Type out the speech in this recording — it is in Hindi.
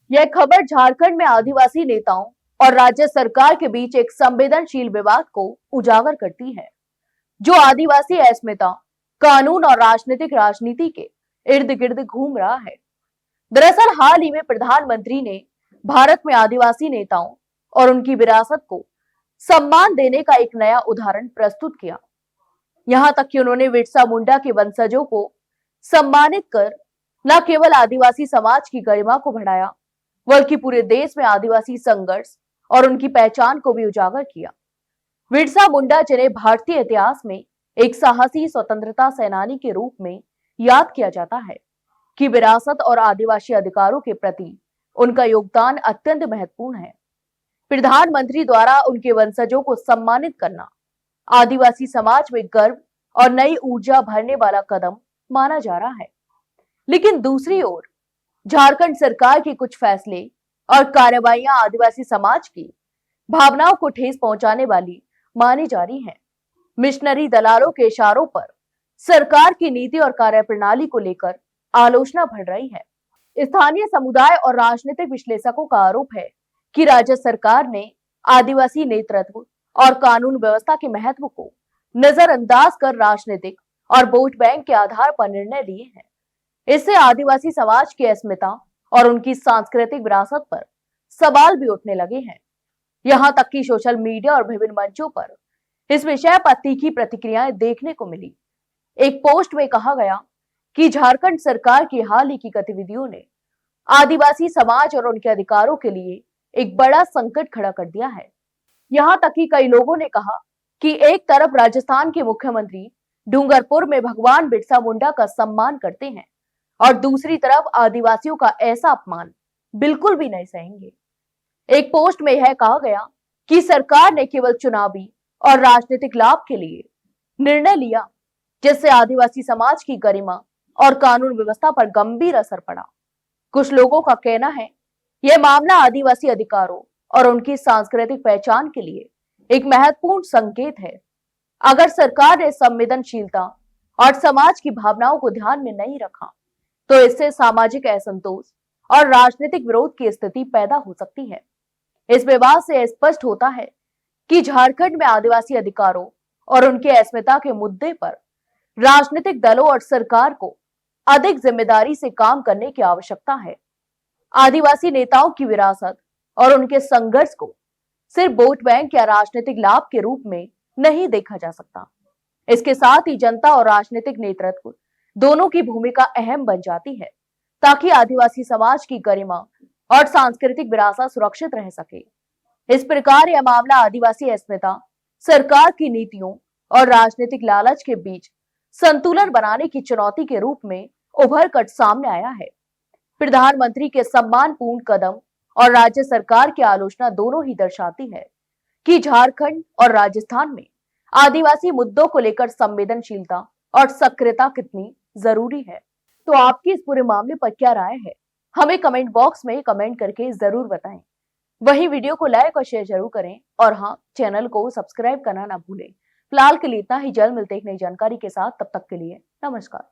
यह खबर झारखंड में आदिवासी नेताओं और राज्य सरकार के बीच एक संवेदनशील विवाद को उजागर करती है, जो आदिवासी अस्मिता, कानून और राजनीतिक राजनीति के इर्द गिर्द घूम रहा है। दरअसल हाल ही में प्रधानमंत्री ने भारत में आदिवासी नेताओं और उनकी विरासत को सम्मान देने का एक नया उदाहरण प्रस्तुत किया। यहां तक कि उन्होंने बिरसा मुंडा के वंशजों को सम्मानित कर न केवल आदिवासी समाज की गरिमा को बढ़ाया, बल्कि पूरे देश में आदिवासी संघर्ष और उनकी पहचान को भी उजागर किया। बिरसा मुंडा, जिन्हें भारतीय इतिहास में एक साहसी स्वतंत्रता सेनानी के रूप में याद किया जाता है, की विरासत और आदिवासी अधिकारों के प्रति उनका योगदान अत्यंत महत्वपूर्ण है। प्रधानमंत्री द्वारा उनके वंशजों को सम्मानित करना आदिवासी समाज में गर्व और नई ऊर्जा भरने वाला कदम माना जा रहा है। लेकिन दूसरी ओर झारखंड सरकार के कुछ फैसले और कार्रवाइयां आदिवासी समाज की भावनाओं को ठेस पहुंचाने वाली मानी जा रही हैं। मिशनरी दलालों के इशारों पर सरकार की नीति और कार्यप्रणाली को लेकर आलोचना बढ़ रही है। स्थानीय समुदाय और राजनीतिक विश्लेषकों का आरोप है कि राज्य सरकार ने आदिवासी नेतृत्व और कानून व्यवस्था के महत्व को नजरअंदाज कर राजनीतिक और वोट बैंक के आधार पर निर्णय लिए हैं। इससे आदिवासी समाज की अस्मिता और उनकी सांस्कृतिक विरासत पर सवाल भी उठने लगे हैं। यहां तक कि सोशल मीडिया और विभिन्न मंचों पर इस विषय पर तीखी प्रतिक्रियाएं देखने को मिली। एक पोस्ट में कहा गया कि झारखंड सरकार की हाल ही की गतिविधियों ने आदिवासी समाज और उनके अधिकारों के लिए एक बड़ा संकट खड़ा कर दिया है। यहां तक कि कई लोगों ने कहा कि एक तरफ राजस्थान के मुख्यमंत्री डूंगरपुर में भगवान बिरसा मुंडा का सम्मान करते हैं और दूसरी तरफ आदिवासियों का ऐसा अपमान बिल्कुल भी नहीं सहेंगे। एक पोस्ट में यह कहा गया कि सरकार ने केवल चुनावी और राजनीतिक लाभ के लिए निर्णय लिया, जिससे आदिवासी समाज की गरिमा और कानून व्यवस्था पर गंभीर असर पड़ा। कुछ लोगों का कहना है यह मामला आदिवासी अधिकारों और उनकी सांस्कृतिक पहचान के लिए एक महत्वपूर्ण संकेत है। अगर सरकार ने संवेदनशीलता और समाज की भावनाओं को ध्यान में नहीं रखा, तो इससे सामाजिक असंतोष और राजनीतिक विरोध की स्थिति पैदा हो सकती है। इस विवाद से स्पष्ट होता है कि झारखंड में आदिवासी अधिकारों और उनके अस्मिता के मुद्दे पर राजनीतिक दलों और सरकार को अधिक जिम्मेदारी से काम करने की आवश्यकता है। आदिवासी नेताओं की विरासत और उनके संघर्ष को सिर्फ वोट बैंक या राजनीतिक लाभ के रूप में नहीं देखा जा सकता। इसके साथ ही जनता और राजनीतिक नेतृत्व दोनों की भूमिका अहम बन जाती है, ताकि आदिवासी समाज की गरिमा और सांस्कृतिक विरासत सुरक्षित रह सके। इस प्रकार यह मामला आदिवासी अस्मिता, सरकार की नीतियों और राजनीतिक लालच के बीच संतुलन बनाने की चुनौती के रूप में उभर कर सामने आया है। प्रधानमंत्री के सम्मानपूर्ण कदम और राज्य सरकार की आलोचना दोनों ही दर्शाती है कि झारखंड और राजस्थान में आदिवासी मुद्दों को लेकर संवेदनशीलता और सक्रियता कितनी जरूरी है। तो आपकी इस पूरे मामले पर क्या राय है, हमें कमेंट बॉक्स में कमेंट करके जरूर बताएं। वहीं वीडियो को लाइक और शेयर जरूर करें और हाँ, चैनल को सब्सक्राइब करना ना भूलें। फिलहाल के लिए इतना ही। जल्द मिलते एक नई जानकारी के साथ, तब तक के लिए नमस्कार।